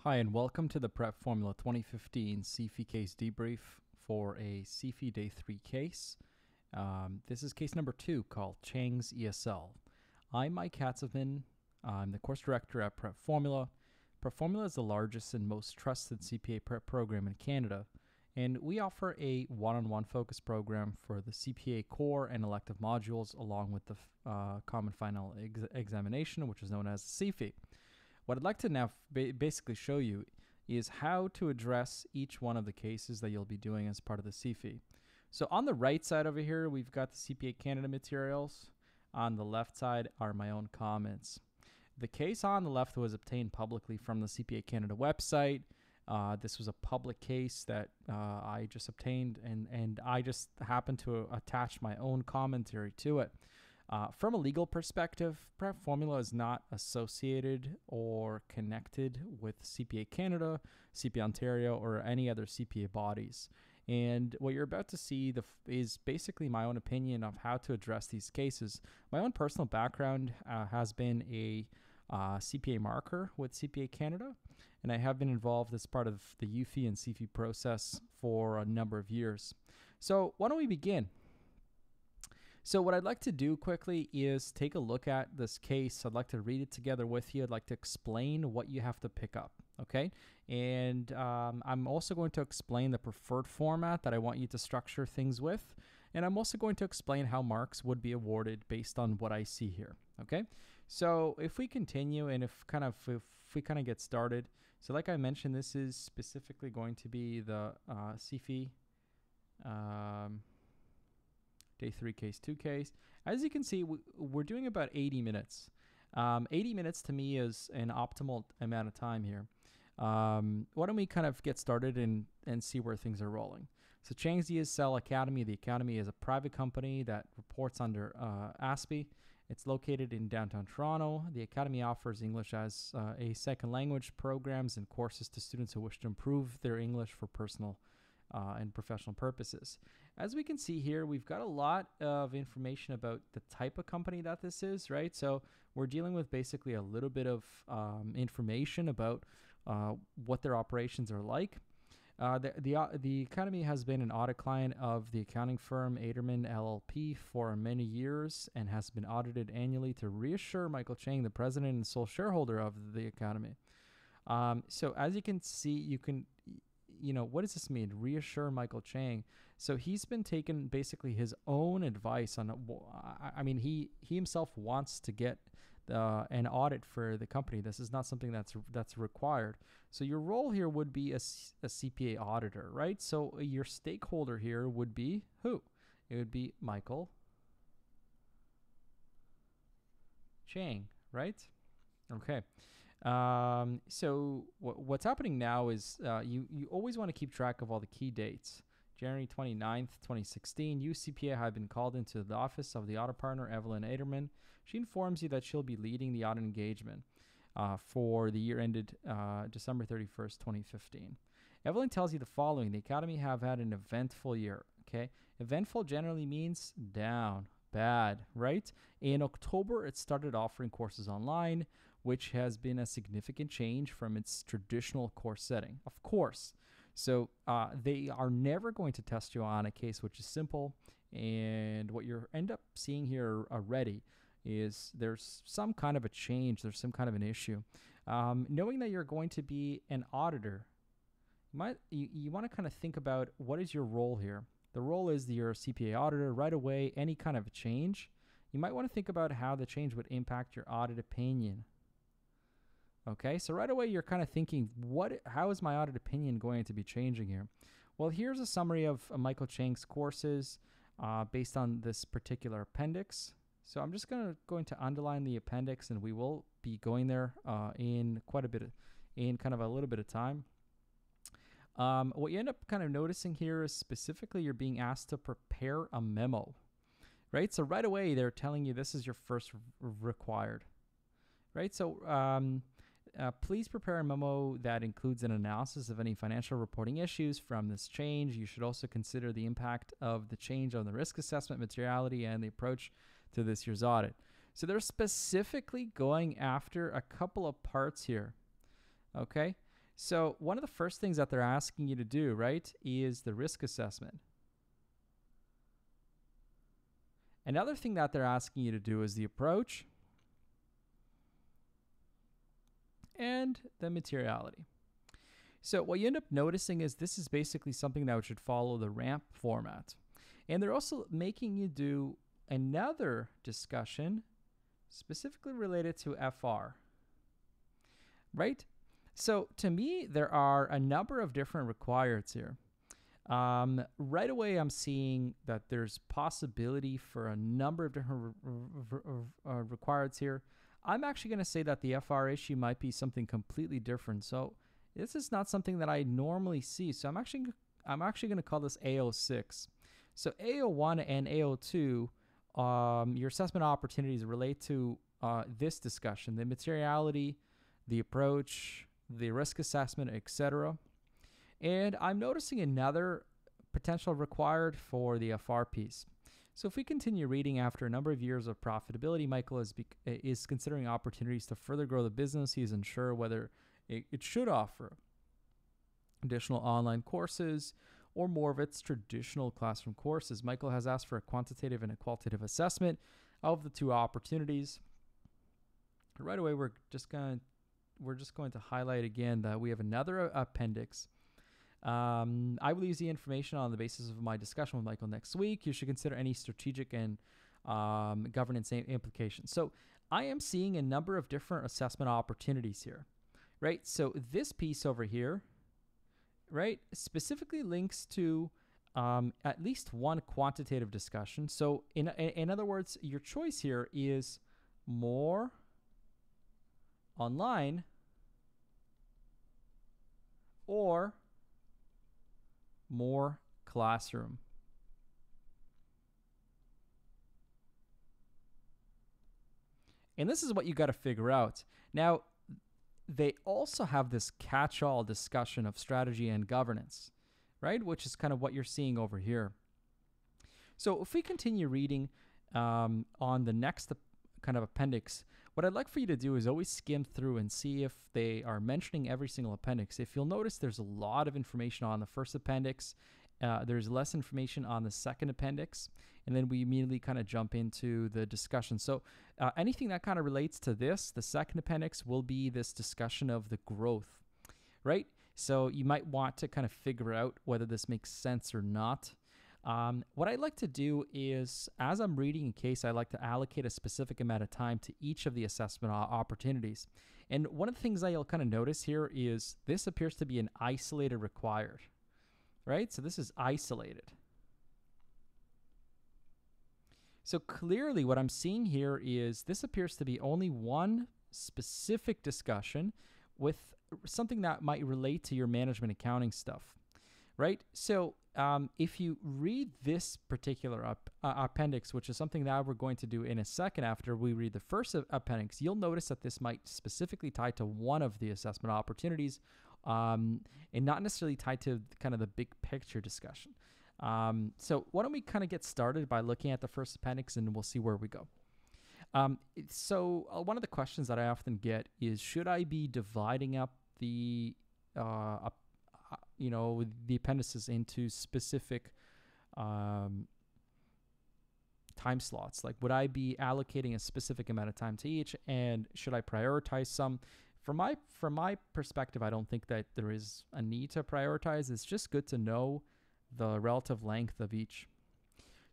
Hi, and welcome to the PrepFormula 2015 CFE Case debrief for a CFE Day 3 case. This is case number 2 called Chang's ESL. I'm Mike Katsevman. I'm the course director at PrepFormula. PrepFormula is the largest and most trusted CPA prep program in Canada, and we offer a one-on-one focus program for the CPA core and elective modules along with the common final examination, which is known as CFE. What I'd like to now basically show you is how to address each one of the cases that you'll be doing as part of the CFE. So on the right side over here, we've got the CPA Canada materials. On the left side are my own comments. The case on the left was obtained publicly from the CPA Canada website. This was a public case that I just obtained, and I just happened to attach my own commentary to it. From a legal perspective, PrepFormula is not associated or connected with CPA Canada, CPA Ontario, or any other CPA bodies. And what you're about to see is basically my own opinion of how to address these cases. My own personal background has been a CPA marker with CPA Canada, and I have been involved as part of the UFI and CFE process for a number of years. So why don't we begin? So what I'd like to do quickly is take a look at this case. I'd like to read it together with you. I'd like to explain what you have to pick up, okay? And I'm also going to explain the preferred format that I want you to structure things with. And I'm also going to explain how marks would be awarded based on what I see here, okay? So if we continue and if we kind of get started, so like I mentioned, this is specifically going to be the CFE Day 3 case 2 case. As you can see, we're doing about 80 minutes. 80 minutes to me is an optimal amount of time here. Why don't we kind of get started and see where things are rolling. So Chang's ESL Academy. The Academy is a private company that reports under ASPE. It's located in downtown Toronto. The Academy offers English as a second language programs and courses to students who wish to improve their English for personal and professional purposes. As we can see here, we've got a lot of information about the type of company that this is, right? So we're dealing with basically a little bit of information about what their operations are like. The Academy has been an audit client of the accounting firm Aderman LLP for many years and has been audited annually to reassure Michael Chang, the president and sole shareholder of the Academy. So as you can see, what does this mean? Reassure Michael Chang. So he's been taking basically his own advice on, he himself wants to get an audit for the company. This is not something that's required. So your role here would be a CPA auditor, right? So your stakeholder here would be who? It would be Michael Chang, right? Okay. So what's happening now is you always want to keep track of all the key dates. January 29th, 2016, you CPA have been called into the office of the audit partner, Evelyn Aderman. She informs you that she'll be leading the audit engagement for the year ended December 31st, 2015. Evelyn tells you the following. The Academy have had an eventful year, okay? Eventful generally means down, bad, right? In October, it started offering courses online, which has been a significant change from its traditional course setting, of course. So they are never going to test you on a case which is simple, and what you end up seeing here already is there's some kind of a change, there's some kind of an issue. Knowing that you're going to be an auditor, you want to kind of think about what is your role here. The role is that you're a CPA auditor. Right away, any kind of a change, you might want to think about how the change would impact your audit opinion. Okay, so right away you're kind of thinking, how is my audit opinion going to be changing here? Well, here's a summary of Michael Chang's courses based on this particular appendix. So I'm just going to underline the appendix, and we will be going there in kind of a little bit of time. What you end up kind of noticing here is specifically you're being asked to prepare a memo, right? So right away they're telling you this is your first required, right? So please prepare a memo that includes an analysis of any financial reporting issues from this change. You should also consider the impact of the change on the risk assessment, materiality, and the approach to this year's audit. So they're specifically going after a couple of parts here, okay? So one of the first things that they're asking you to do, right, is the risk assessment. Another thing that they're asking you to do is the approach and the materiality. So what you end up noticing is this is basically something that should follow the ramp format. And they're also making you do another discussion specifically related to FR, right? So to me, there are a number of different requirements here. Right away, I'm seeing that there's possibility for a number of different requirements here. I'm actually going to say that the FR issue might be something completely different. So this is not something that I normally see. So I'm actually going to call this AO6. So AO1 and AO2, your assessment opportunities relate to this discussion: the materiality, the approach, the risk assessment, etc. And I'm noticing another potential required for the FR piece. So if we continue reading, after a number of years of profitability, Michael is considering opportunities to further grow the business. He's unsure whether it should offer additional online courses or more of its traditional classroom courses. Michael has asked for a quantitative and a qualitative assessment of the two opportunities. Right away, we're just going to highlight again that we have another appendix. I will use the information on the basis of my discussion with Michael next week. You should consider any strategic and governance implications. So I am seeing a number of different assessment opportunities here, right? So this piece over here, right, specifically links to at least one quantitative discussion. So in other words, your choice here is more online or more classroom. And this is what you got to figure out. Now, they also have this catch-all discussion of strategy and governance, right? Which is kind of what you're seeing over here. So if we continue reading on the next kind of appendix, what I'd like for you to do is always skim through and see if they are mentioning every single appendix. If you'll notice, there's a lot of information on the first appendix. There's less information on the second appendix. And then we immediately kind of jump into the discussion. So anything that kind of relates to this, the second appendix, will be this discussion of the growth, right? So you might want to kind of figure out whether this makes sense or not. What I like to do is, as I'm reading a case, I like to allocate a specific amount of time to each of the assessment opportunities. And one of the things that you'll kind of notice here is this appears to be an isolated required, right? So this is isolated. So clearly what I'm seeing here is this appears to be only one specific discussion with something that might relate to your management accounting stuff, right? So if you read this particular appendix, which is something that we're going to do in a second after we read the first appendix, you'll notice that this might specifically tie to one of the assessment opportunities and not necessarily tied to kind of the big picture discussion. So why don't we kind of get started by looking at the first appendix and we'll see where we go. So one of the questions that I often get is, should I be dividing up the the appendices into specific time slots? Like, would I be allocating a specific amount of time to each, and should I prioritize some? From my perspective, I don't think that there is a need to prioritize. It's just good to know the relative length of each.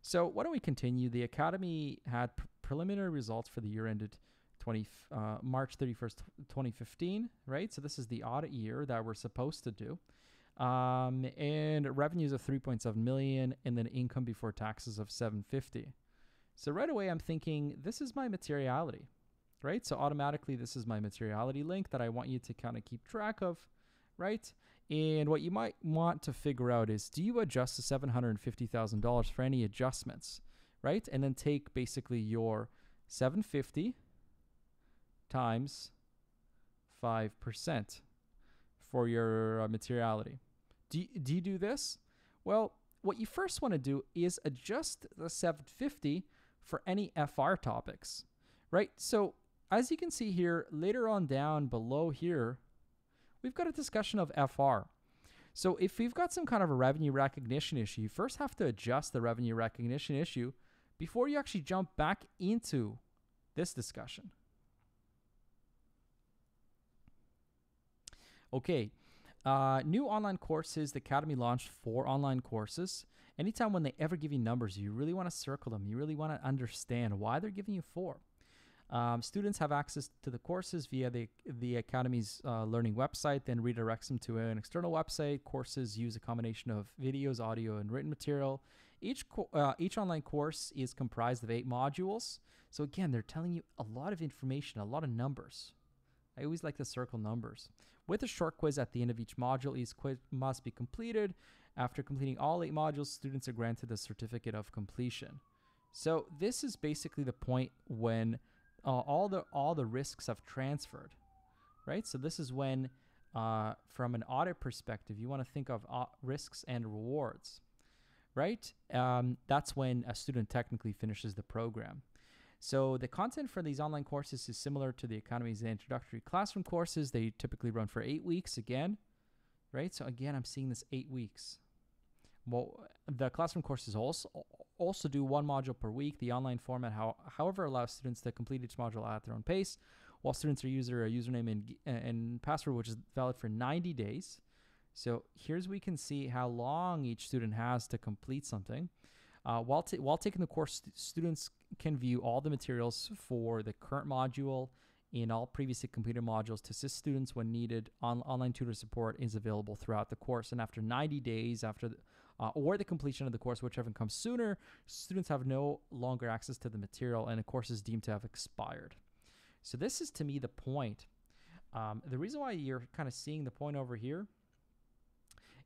So why don't we continue? The Academy had preliminary results for the year ended March 31st, 2015, right? So this is the audit year that we're supposed to do. And revenues of 3.7 million, and then income before taxes of 750. So right away, I'm thinking this is my materiality, right? So automatically, this is my materiality link that I want you to kind of keep track of, right? And what you might want to figure out is, do you adjust the $750,000 for any adjustments, right? And then take basically your 750 times 5% for your materiality. Do you do this? Well, what you first want to do is adjust the 750 for any FR topics, right? So as you can see here, later on down below here, we've got a discussion of FR. So if we've got some kind of a revenue recognition issue, you first have to adjust the revenue recognition issue before you actually jump back into this discussion. Okay, new online courses. The Academy launched 4 online courses. Anytime when they ever give you numbers, you really want to circle them. You really want to understand why they're giving you 4. Students have access to the courses via the Academy's learning website, then redirects them to an external website. Courses use a combination of videos, audio, and written material. Each online course is comprised of 8 modules. So again, they're telling you a lot of information, a lot of numbers. I always like to circle numbers. With a short quiz at the end of each module, each quiz must be completed. After completing all 8 modules, students are granted the certificate of completion. So this is basically the point when all the risks have transferred, right? So this is when, from an audit perspective, you want to think of risks and rewards, right? That's when a student technically finishes the program. So the content for these online courses is similar to the Academy's introductory classroom courses. They typically run for 8 weeks again, right? So again, I'm seeing this 8 weeks. Well, the classroom courses also do 1 module per week. The online format, however, allows students to complete each module at their own pace, while students are a username and password, which is valid for 90 days. So here's we can see how long each student has to complete something. While taking the course, students can view all the materials for the current module in all previously completed modules. To assist students when needed, online tutor support is available throughout the course. And after 90 days, or the completion of the course, whichever comes sooner, students have no longer access to the material and the course is deemed to have expired. So this is, to me, the point. The reason why you're kind of seeing the point over here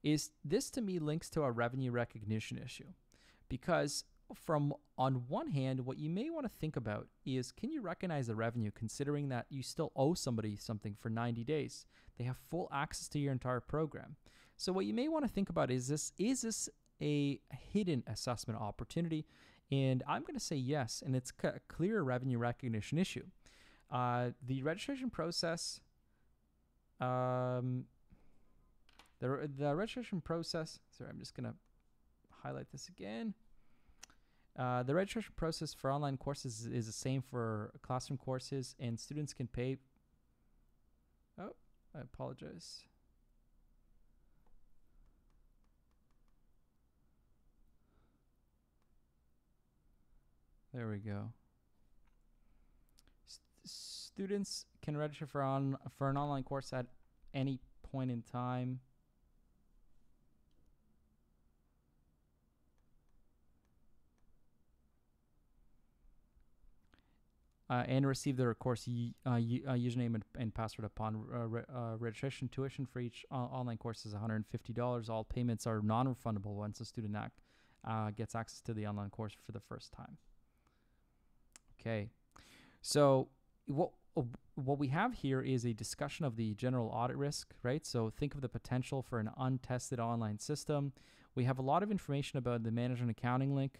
is this, to me, links to a revenue recognition issue. Because on one hand, what you may want to think about is, can you recognize the revenue considering that you still owe somebody something for 90 days? They have full access to your entire program. So what you may want to think about is this a hidden assessment opportunity? And I'm going to say yes, and it's a clear revenue recognition issue. The registration process, the registration process, sorry, I'm just going to highlight this again. The registration process for online courses is the same for classroom courses, and students can pay. Oh, I apologize. There we go. Students can register for an online course at any point in time. And receive their course username and password upon registration. Tuition for each online course is $150. All payments are non-refundable once a student gets access to the online course for the first time. Okay, so what we have here is a discussion of the general audit risk, right? So think of the potential for an untested online system. We have a lot of information about the management accounting link.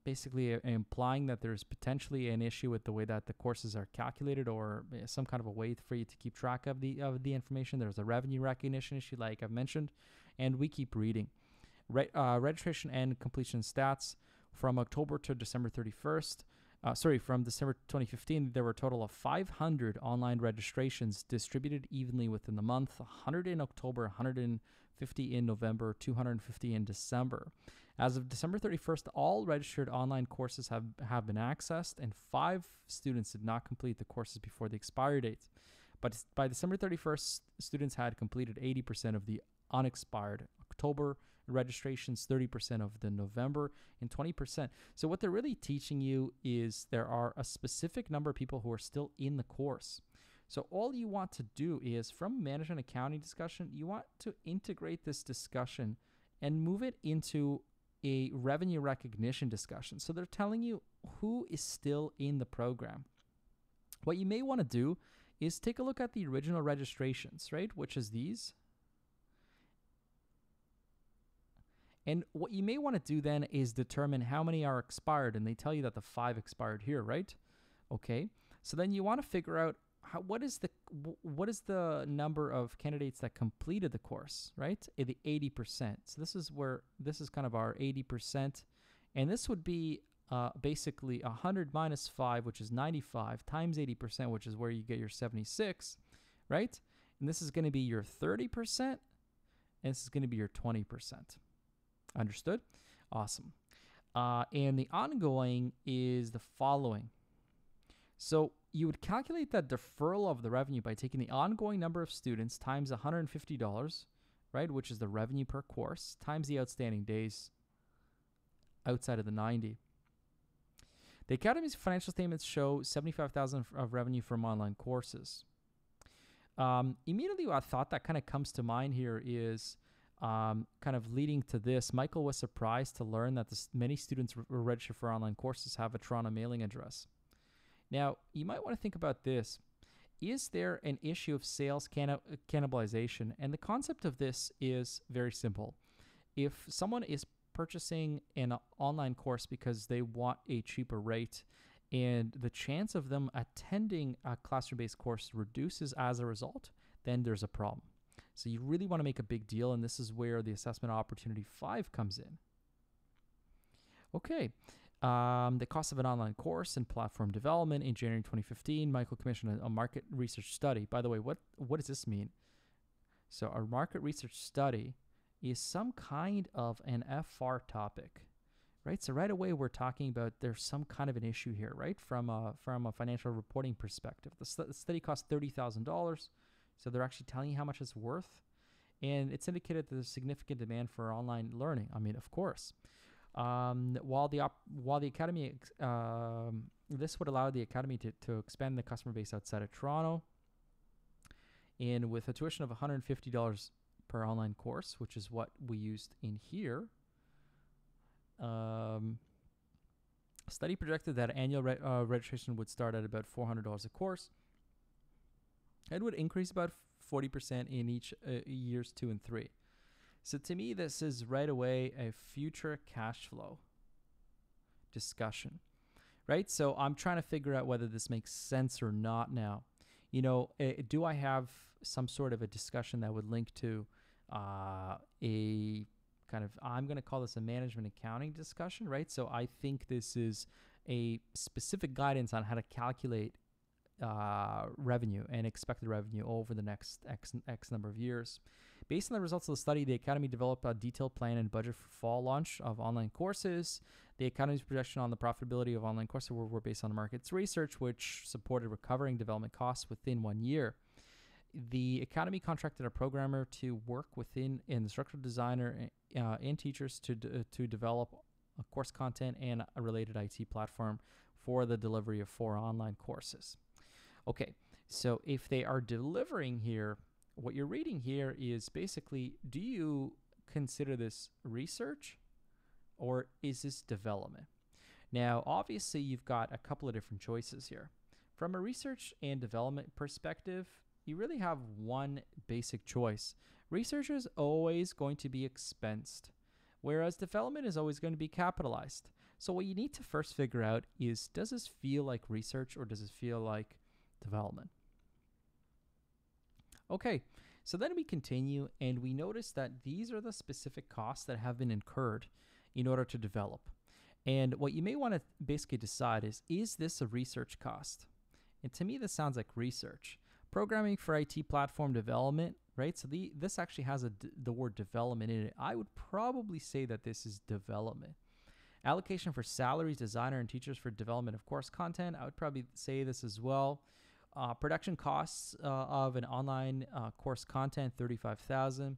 Basically implying that there's potentially an issue with the way that the courses are calculated, or some kind of a way for you to keep track of the information. There's a revenue recognition issue, like I've mentioned, and we keep reading. Registration and completion stats from October to December 31st. From December 2015, there were a total of 500 online registrations distributed evenly within the month. 100 in October, 150 in November, 250 in December. As of December 31st, all registered online courses have been accessed, and 5 students did not complete the courses before the expiry date. But by December 31st, students had completed 80% of the unexpired October registrations, 30% of the November, and 20%. So what they're really teaching you is there are a specific number of people who are still in the course. So all you want to do is, from management accounting discussion, you want to integrate this discussion and move it into a revenue recognition discussion. So they're telling you who is still in the program. What you may want to do is take a look at the original registrations, right? Which is these. And what you may want to do then is determine how many are expired. And they tell you that the 5 expired here, right? Okay. So then you want to figure out what is the number of candidates that completed the course, right? The 80%. So this is kind of our 80%, and this would be basically 100 minus 5, which is 95, times 80%, which is where you get your 76, right? And this is going to be your 30%, and this is going to be your 20%. Understood? Awesome. And the ongoing is the following. So you would calculate that deferral of the revenue by taking the ongoing number of students times $150, right, which is the revenue per course, times the outstanding days outside of the 90. The Academy's financial statements show $75,000 of revenue from online courses. Immediately, a thought that kind of comes to mind here is kind of leading to this. Michael was surprised to learn that many students registered for online courses have a Toronto mailing address. Now, you might want to think about this. Is there an issue of sales cannibalization? And the concept of this is very simple. If someone is purchasing an online course because they want a cheaper rate, and the chance of them attending a classroom-based course reduces as a result, then there's a problem. So you really want to make a big deal, and this is where the assessment opportunity 5 comes in. Okay. The cost of an online course and platform development. In January 2015, Michael commissioned a market research study. By the way, what does this mean? So our market research study is some kind of an FR topic, right? So right away we're talking about there's some kind of an issue here, right? From a financial reporting perspective. The study cost $30,000, so they're actually telling you how much it's worth, and it's indicated that there's significant demand for online learning. I mean, of course. While the Academy, this would allow the Academy to expand the customer base outside of Toronto, and with a tuition of $150 per online course, which is what we used in here, study projected that annual registration would start at about $400 a course. It would increase about 40% in each years 2 and 3. So to me, this is right away a future cash flow discussion, right? So I'm trying to figure out whether this makes sense or not now. You know, do I have some sort of a discussion that would link to a kind of, I'm going to call this a management accounting discussion, right? So I think this is a specific guidance on how to calculate revenue and expected revenue over the next X number of years. Based on the results of the study, the Academy developed a detailed plan and budget for fall launch of online courses. The Academy's projection on the profitability of online courses were based on markets research, which supported recovering development costs within 1 year. The Academy contracted a programmer to work within an instructional designer and teachers to develop a course content and a related IT platform for the delivery of 4 online courses. Okay, so if they are delivering here, what you're reading here is basically, do you consider this research or is this development? Now, obviously, you've got a couple of different choices here. From a research and development perspective, you really have one basic choice. Research is always going to be expensed, whereas development is always going to be capitalized. So what you need to first figure out is, does this feel like research or does it feel like development? Okay, so then we continue and we notice that these are the specific costs that have been incurred in order to develop. And what you may want to basically decide is this a research cost? And to me, this sounds like research. Programming for IT platform development, right? So this actually has the word development in it. I would probably say that this is development. Allocation for salaries, designer, and teachers for development of course content. I would probably say this as well. Production costs of an online course content, $35,000.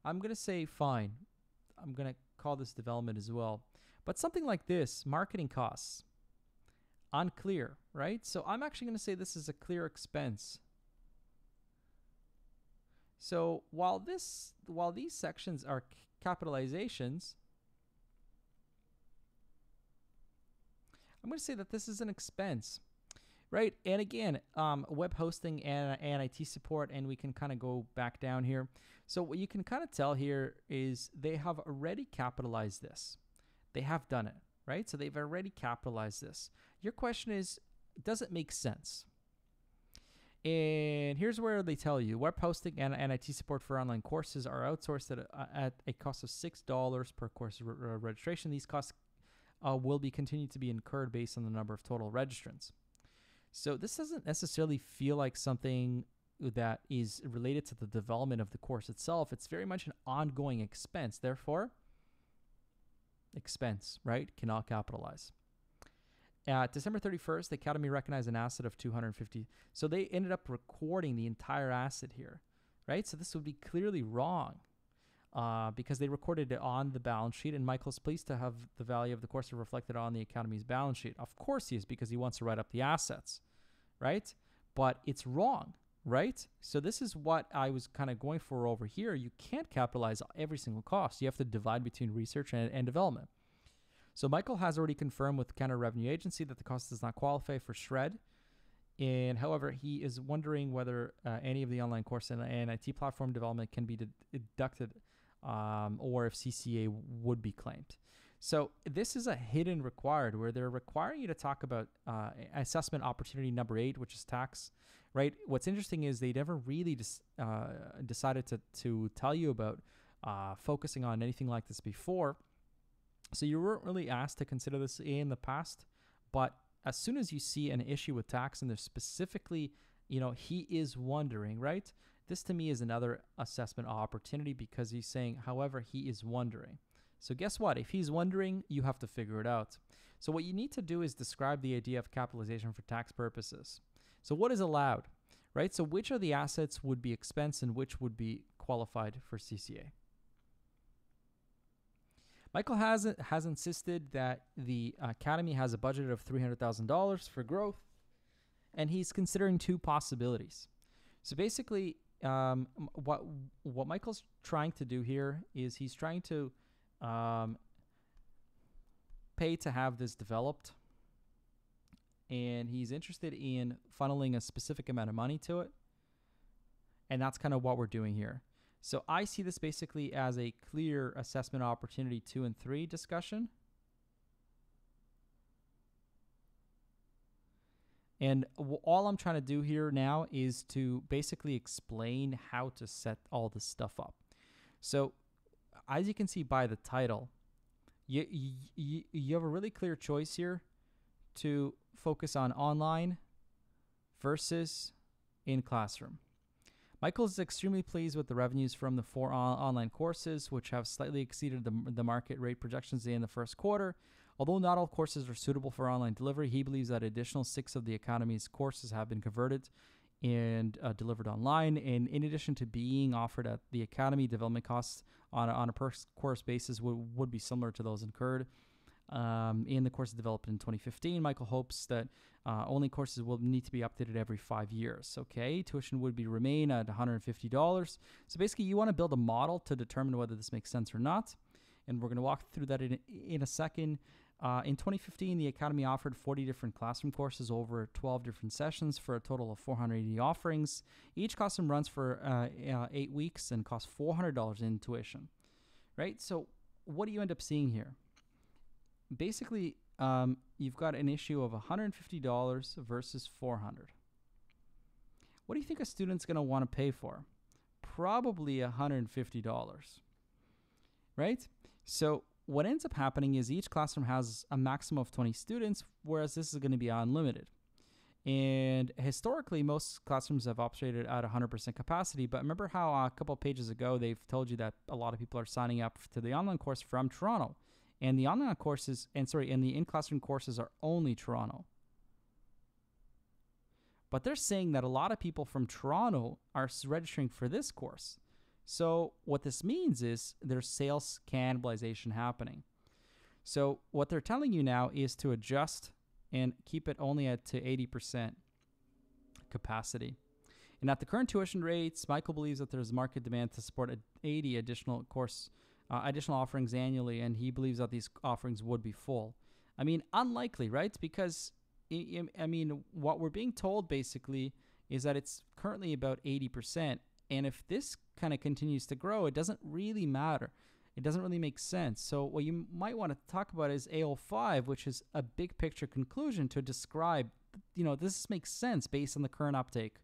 I'm going to say fine. I'm going to call this development as well. But something like this, marketing costs, unclear, right? So I'm actually going to say this is a clear expense. So while these sections are capitalizations, I'm going to say that this is an expense, right? And again, web hosting and IT support, and we can kind of go back down here. So what you can kind of tell here is they have already capitalized this. They have done it, right? So they've already capitalized this. Your question is, does it make sense? And here's where they tell you web hosting and NIT support for online courses are outsourced at a cost of $6 per course registration. These costs will be continued to be incurred based on the number of total registrants. So this doesn't necessarily feel like something that is related to the development of the course itself. It's very much an ongoing expense. Therefore, expense, right? Cannot capitalize. December 31st, the Academy recognized an asset of $250. So they ended up recording the entire asset here, right? So this would be clearly wrong because they recorded it on the balance sheet, and Michael's pleased to have the value of the course reflected on the Academy's balance sheet. Of course he is, because he wants to write up the assets, right? But it's wrong, right? So this is what I was kind of going for over here. You can't capitalize every single cost. You have to divide between research and development. So Michael has already confirmed with the Canada Revenue Agency that the cost does not qualify for SR&ED. And however, he is wondering whether any of the online course and IT platform development can be deducted or if CCA would be claimed. So this is a hidden required where they're requiring you to talk about assessment opportunity number 8, which is tax, right? What's interesting is they never really decided to tell you about focusing on anything like this before. So you weren't really asked to consider this in the past, but as soon as you see an issue with tax and there's specifically, he is wondering, right? This to me is another assessment opportunity because he's saying, however, he is wondering. So guess what? If he's wondering, you have to figure it out. So what you need to do is describe the idea of capitalization for tax purposes. So what is allowed, right? So which of the assets would be expense and which would be qualified for CCA? Michael has insisted that the Academy has a budget of $300,000 for growth, and he's considering 2 possibilities. So basically, what Michael's trying to do here is he's trying to pay to have this developed, and he's interested in funneling a specific amount of money to it, and that's kind of what we're doing here. So I see this basically as a clear assessment opportunity 2 and 3 discussion. And all I'm trying to do here now is to basically explain how to set all this stuff up. So as you can see by the title, you have a really clear choice here to focus on online versus in classroom. Michael is extremely pleased with the revenues from the 4 online courses, which have slightly exceeded the market rate projections in the first quarter. Although not all courses are suitable for online delivery, he believes that additional 6 of the Academy's courses have been converted and delivered online. And in addition to being offered at the Academy, development costs on a per course basis would be similar to those incurred in the course developed in 2015. Michael hopes that only courses will need to be updated every 5 years. Okay, tuition would remain at $150. So basically, you want to build a model to determine whether this makes sense or not. And we're going to walk through that in a second. In 2015, the Academy offered 40 different classroom courses over 12 different sessions for a total of 480 offerings. Each classroom runs for 8 weeks and costs $400 in tuition. Right? So what do you end up seeing here? Basically, you've got an issue of $150 versus $400. What do you think a student's going to want to pay for? Probably $150, right? So what ends up happening is each classroom has a maximum of 20 students, whereas this is going to be unlimited. And historically, most classrooms have operated at 100% capacity. But remember how a couple of pages ago, they've told you that a lot of people are signing up to the online course from Toronto. And the online courses, and the in-classroom courses are only Toronto. But they're saying that a lot of people from Toronto are registering for this course. So what this means is there's sales cannibalization happening. So what they're telling you now is to adjust and keep it only to 80% capacity. And at the current tuition rates, Michael believes that there's market demand to support 80 additional offerings annually, and he believes that these offerings would be full. I mean, unlikely, right? Because, what we're being told basically is that it's currently about 80%. And if this kind of continues to grow, it doesn't really matter. it doesn't really make sense. So what you might want to talk about is AO5, which is a big picture conclusion to describe, this makes sense based on the current uptake.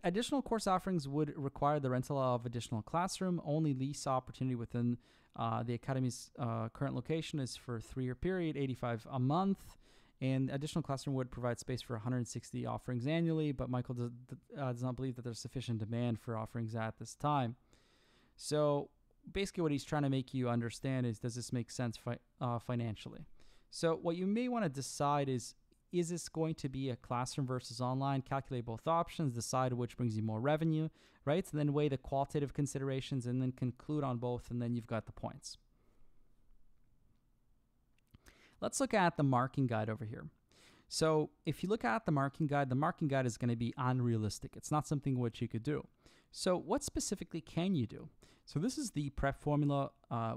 Additional course offerings would require the rental of additional classroom. Only lease opportunity within the academy's current location is for a 3-year period, $85 a month. And additional classroom would provide space for 160 offerings annually, but Michael does not believe that there's sufficient demand for offerings at this time. So basically what he's trying to make you understand is, does this make sense financially? So what you may want to decide is this going to be a classroom versus online? Calculate both options, decide which brings you more revenue, right? So then weigh the qualitative considerations and then conclude on both, and then you've got the points. Let's look at the marking guide over here. So if you look at the marking guide is going to be unrealistic. It's not something which you could do. So what specifically can you do? So this is the PrepFormula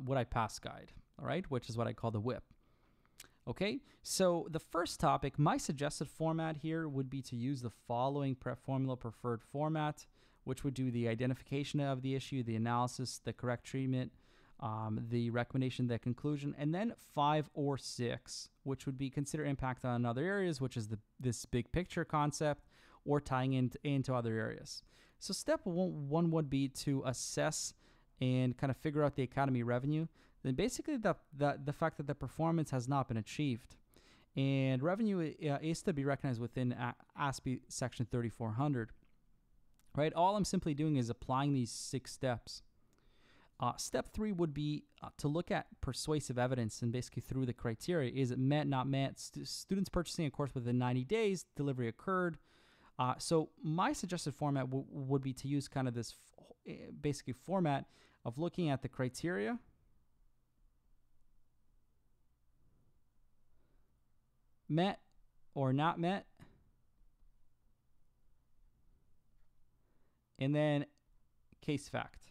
Would I Pass guide, all right, which is what I call the WIP. Okay, so the first topic, my suggested format here would be to use the following PrepFormula preferred format, which would do the identification of the issue, the analysis, the correct treatment, the recommendation, the conclusion, and then 5 or 6, which would be consider impact on other areas, which is this big picture concept, or tying into other areas. So step 1 would be to assess and kind of figure out the academy revenue. Then basically the fact that the performance has not been achieved. And revenue is to be recognized within ASPE section 3400. Right? All I'm simply doing is applying these 6 steps. Step 3 would be to look at persuasive evidence and basically through the criteria. Is it met, not met? Students purchasing a course within 90 days, delivery occurred. So my suggested format would be to use kind of this basically format of looking at the criteria, met or not met, and then case fact.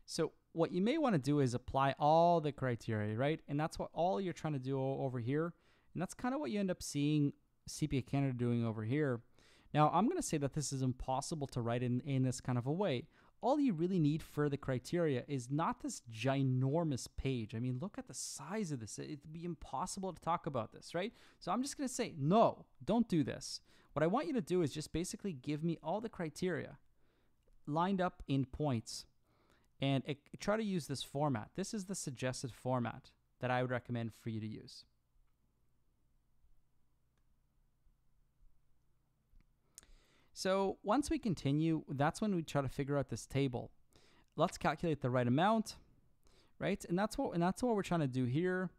So what you may want to do is apply all the criteria, right? And that's what all you're trying to do over here. And that's kind of what you end up seeing CPA Canada doing over here. Now, I'm going to say that this is impossible to write in this kind of a way. All you really need for the criteria is not this ginormous page. I mean, look at the size of this. It'd be impossible to talk about this, right? So I'm just going to say, no, don't do this. What I want you to do is just basically give me all the criteria lined up in points. And try to use this format. This is the suggested format that I would recommend for you to use. So once we continue, that's when we try to figure out this table. Let's calculate the right amount, right? And that's what we're trying to do here.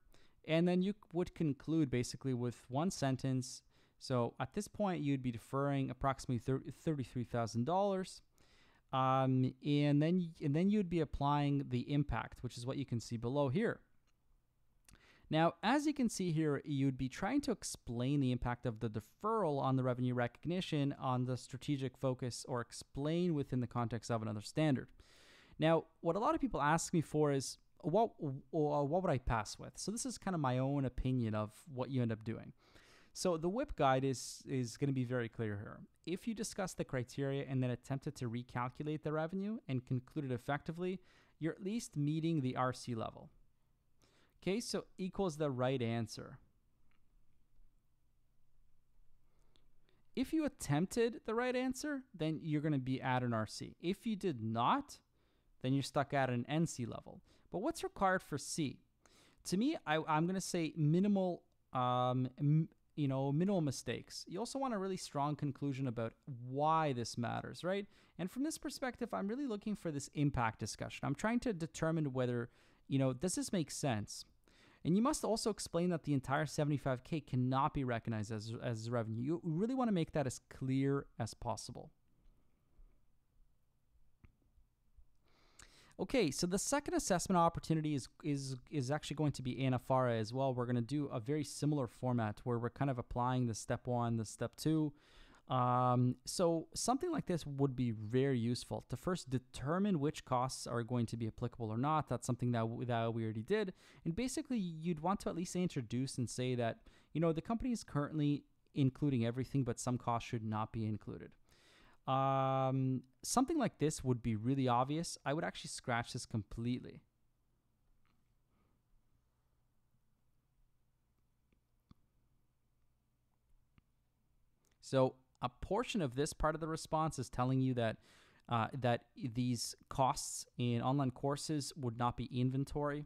And then you would conclude basically with one sentence. So at this point, you'd be deferring approximately $33,000. And then you'd be applying the impact, which is what you can see below here. Now, as you can see here, you'd be trying to explain the impact of the deferral on the revenue recognition, on the strategic focus, or explain within the context of another standard. Now, what a lot of people ask me for is, what would I pass with? So this is kind of my own opinion of what you end up doing. So the WIP guide is going to be very clear here. If you discuss the criteria and then attempted to recalculate the revenue and conclude it effectively, you're at least meeting the RC level. Okay, so equals the right answer. If you attempted the right answer, then you're going to be at an RC. If you did not, then you're stuck at an NC level. But what's required for C? To me, I'm going to say minimal minimal mistakes. You also want a really strong conclusion about why this matters, right? And from this perspective, I'm really looking for this impact discussion. I'm trying to determine whether, does this make sense? And you must also explain that the entire $75K cannot be recognized as revenue. You really want to make that as clear as possible. Okay, so the second assessment opportunity is actually going to be ANFRA as well. We're going to do a very similar format where we're kind of applying the step 1, the step 2. So something like this would be very useful to first determine which costs are going to be applicable or not. That's something that we already did. And basically, you'd want to at least introduce and say that, the company is currently including everything, but some costs should not be included. Something like this would be really obvious. I would actually scratch this completely. So a portion of this part of the response is telling you that that these costs in online courses would not be inventory.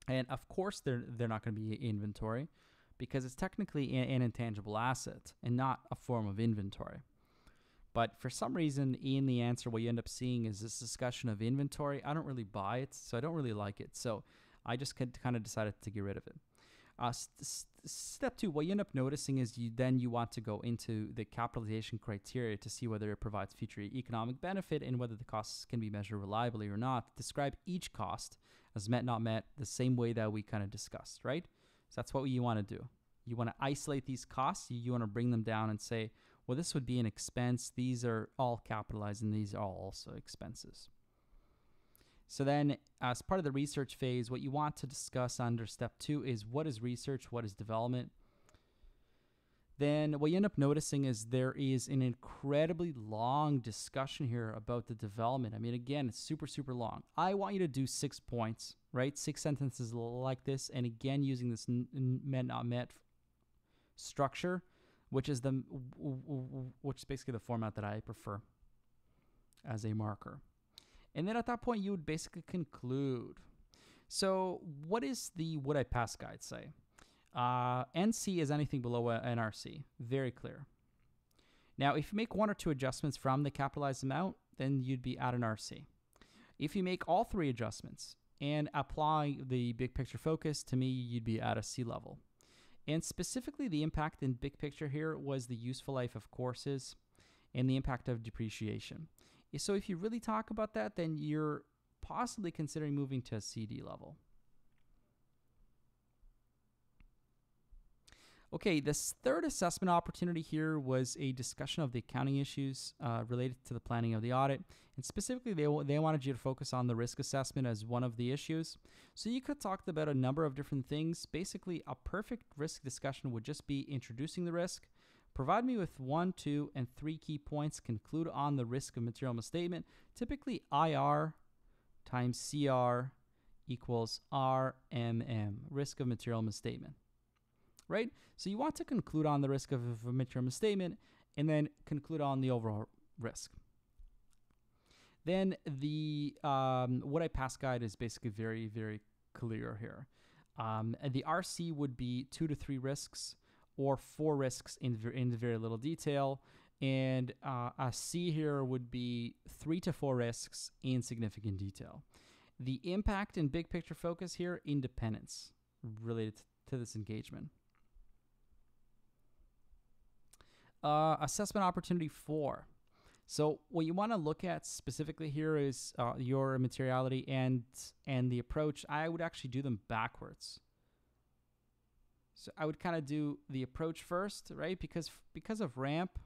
And of course, they're not going to be inventory because it's technically an intangible asset and not a form of inventory. But for some reason, in the answer, what you end up seeing is this discussion of inventory. I don't really buy it, so I don't really like it. So I just kind of decided to get rid of it. Step 2, what you end up noticing is you want to go into the capitalization criteria to see whether it provides future economic benefit and whether the costs can be measured reliably or not. Describe each cost as met, not met, the same way that we kind of discussed, right? So that's what you want to do. You want to isolate these costs. You want to bring them down and say, well, this would be an expense. These are all capitalized and these are all also expenses. So then as part of the research phase, what you want to discuss under step 2 is what is research, what is development. Then what you end up noticing is there is an incredibly long discussion here about the development. I mean, again, it's super, super long. I want you to do 6 points, right? 6 sentences like this. And again, using this met, not met structure, which is basically the format that I prefer as a marker. And then at that point, you would basically conclude. So what is the would I pass guide say? NC is anything below an RC. Very clear. Now, if you make 1 or 2 adjustments from the capitalized amount, then you'd be at an RC. If you make all 3 adjustments and apply the big picture focus, to me, you'd be at a C level. And specifically, the impact in big picture here was the useful life of courses and the impact of depreciation. So if you really talk about that, then you're possibly considering moving to a CD level. Okay, this third assessment opportunity here was a discussion of the accounting issues related to the planning of the audit. And specifically, they wanted you to focus on the risk assessment as one of the issues. So you could talk about a number of different things. Basically, a perfect risk discussion would just be introducing the risk. Provide me with 1, 2, and 3 key points. Conclude on the risk of material misstatement. Typically, IR times CR equals RMM, risk of material misstatement. Right? So you want to conclude on the risk of a material misstatement and then conclude on the overall risk. Then the what I pass guide is basically very, very clear here. And the RC would be 2 to 3 risks or 4 risks in very little detail. And a C here would be 3 to 4 risks in significant detail. The impact and big picture focus here, independence related to this engagement. Assessment opportunity 4. So what you want to look at specifically here is your materiality and the approach. I would actually do them backwards. So I would kind of do the approach first, right? Because of ramp,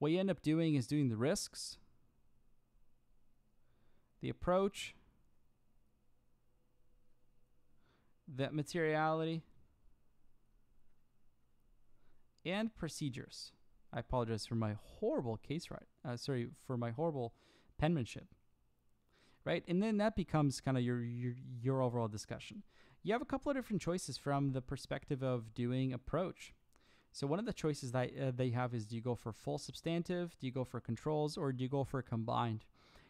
what you end up doing is doing the risks, the approach, the materiality, and procedures. I apologize for my horrible for my horrible penmanship. Right? And then that becomes kind of your overall discussion. You have a couple of different choices from the perspective of doing approach. So one of the choices that they have is, do you go for full substantive, do you go for controls, or do you go for combined?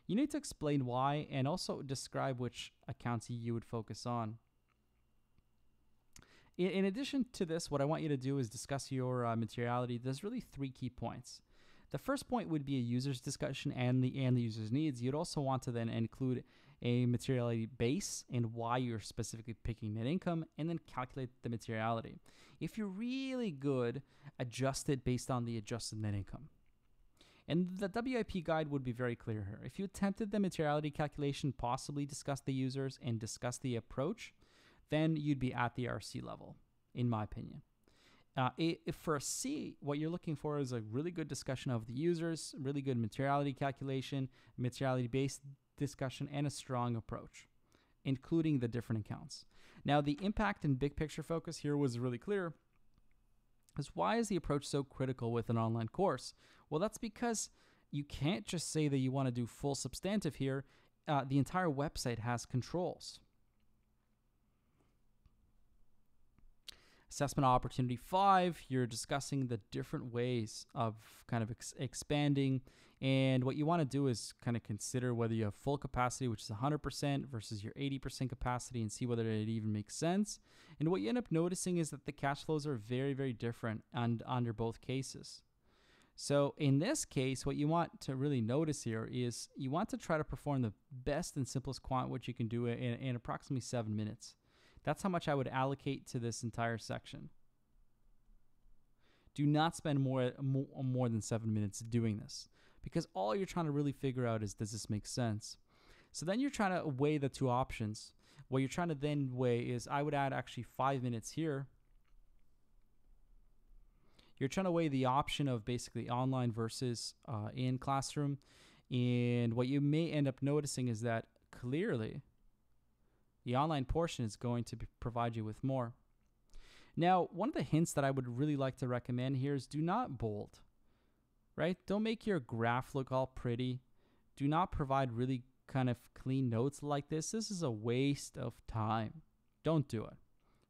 You need to explain why and also describe which accounts you would focus on. In addition to this, what I want you to do is discuss your materiality. There's really 3 key points. The first point would be a user's discussion and the user's needs. You'd also want to then include a materiality base and why you're specifically picking net income, and then calculate the materiality. If you're really good, adjust it based on the adjusted net income. And the WIP guide would be very clear here. If you attempted the materiality calculation, possibly discuss the users and discuss the approach, then you'd be at the RC level, in my opinion. If for a C, what you're looking for is a really good discussion of the users, really good materiality calculation, materiality-based discussion, and a strong approach, including the different accounts. Now, the impact and big picture focus here was really clear. Because why is the approach so critical with an online course? Well, that's because you can't just say that you want to do full substantive here. The entire website has controls. Assessment opportunity 5, you're discussing the different ways of kind of expanding. And what you want to do is kind of consider whether you have full capacity, which is 100% versus your 80% capacity, and see whether it even makes sense. And what you end up noticing is that the cash flows are very, very different under both cases. So in this case, what you want to really notice here is you want to try to perform the best and simplest quant which you can do in approximately 7 minutes. That's how much I would allocate to this entire section. Do not spend more than 7 minutes doing this, because all you're trying to really figure out is, does this make sense? So then you're trying to weigh the two options. What you're trying to then weigh is, I would add actually 5 minutes here. You're trying to weigh the option of basically online versus in classroom. And what you may end up noticing is that clearly the online portion is going to provide you with more. Now, one of the hints that I would really like to recommend here is do not bold, right? Don't make your graph look all pretty. Do not provide really kind of clean notes like this. This is a waste of time. Don't do it,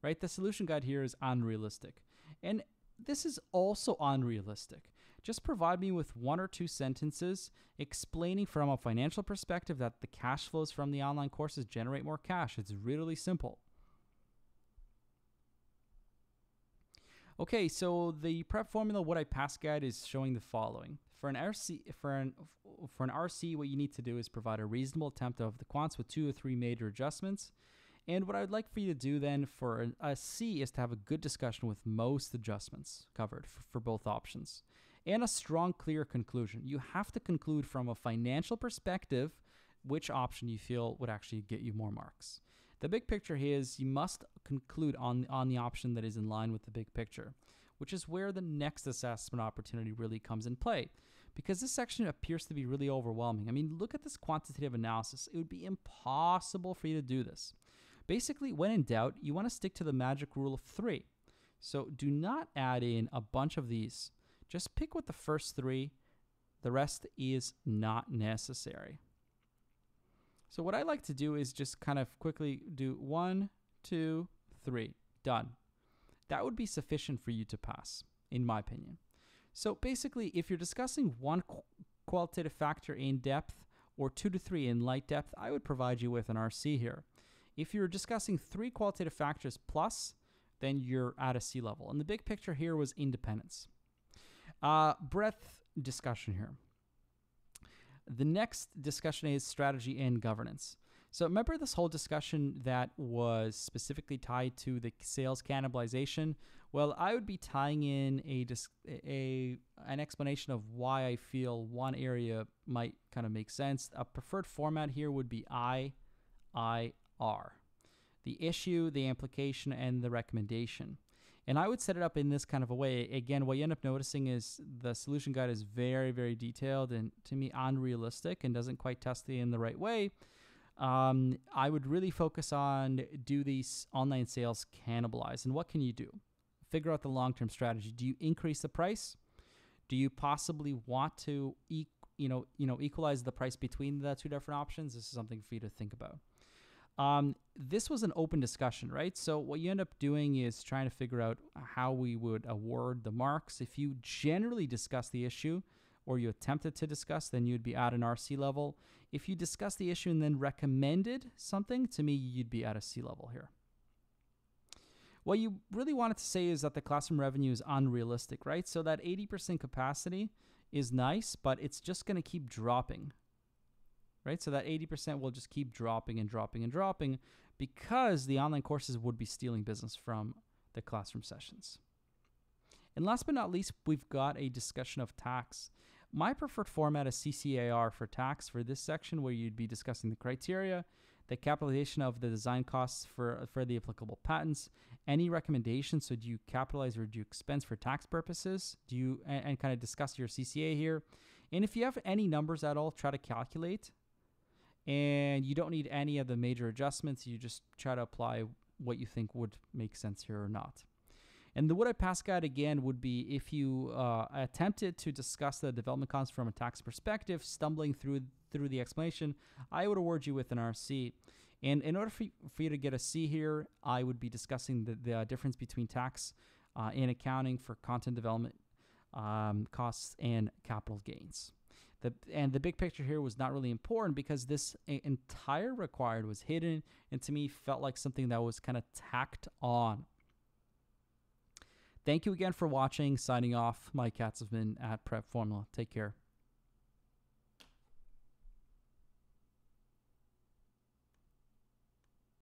right? The solution guide here is unrealistic. And this is also unrealistic. Just provide me with 1 or 2 sentences explaining from a financial perspective that the cash flows from the online courses generate more cash. It's really simple. Okay, so the prep formula, what I pass guide is showing the following. For an RC, what you need to do is provide a reasonable attempt of the quants with 2 or 3 major adjustments. And what I would like for you to do then for a C is to have a good discussion with most adjustments covered for both options. And a strong, clear conclusion. You have to conclude from a financial perspective which option you feel would actually get you more marks. The big picture here is you must conclude on the option that is in line with the big picture, which is where the next assessment opportunity really comes in play. Because this section appears to be really overwhelming. I mean, look at this quantitative analysis. It would be impossible for you to do this. Basically, when in doubt, you want to stick to the magic rule of 3. So do not add in a bunch of these. Just pick with the first 3. The rest is not necessary. So what I like to do is just kind of quickly do 1, 2, 3. Done. That would be sufficient for you to pass, in my opinion. So basically, if you're discussing 1 qualitative factor in depth or 2 to 3 in light depth, I would provide you with an RC here. If you're discussing 3 qualitative factors plus, then you're at a C level. And the big picture here was independence. Breadth discussion here. The next discussion is strategy and governance. So remember this whole discussion that was specifically tied to the sales cannibalization? Well, I would be tying in an explanation of why I feel one area might kind of make sense. A preferred format here would be IIR. The issue, the implication, and the recommendation. And I would set it up in this kind of a way. Again, what you end up noticing is the solution guide is very, very detailed and to me unrealistic and doesn't quite test it in the right way. I would really focus on, do these online sales cannibalize? And what can you do? Figure out the long-term strategy. Do you increase the price? Do you possibly want to equalize the price between the 2 different options? This is something for you to think about. This was an open discussion, right? So what you end up doing is trying to figure out how we would award the marks. If you generally discuss the issue or you attempted to discuss, then you'd be at an RC level. If you discuss the issue and then recommended something, to me, you'd be at a C level here. What you really wanted to say is that the classroom revenue is unrealistic, right? So that 80% capacity is nice, but it's just going to keep dropping. Right? So that 80% will just keep dropping and dropping and dropping because the online courses would be stealing business from the classroom sessions. And last but not least, we've got a discussion of tax. My preferred format is CCAR for tax for this section, where you'd be discussing the criteria, the capitalization of the design costs for the applicable patents, any recommendations? So do you capitalize or do you expense for tax purposes? Do you, and kind of discuss your CCA here. And if you have any numbers at all, try to calculate. And you don't need any of the major adjustments. You just try to apply what you think would make sense here or not. And the would I pass guide again would be if you attempted to discuss the development costs from a tax perspective, stumbling through the explanation, I would award you with an RC. And in order for you to get a C here, I would be discussing the difference between tax and accounting for content development costs and capital gains. And the big picture here was not really important because this entire required was hidden and to me felt like something that was kind of tacked on. Thank you again for watching. Signing off, Mike Katsevman at PrepFormula. Take care.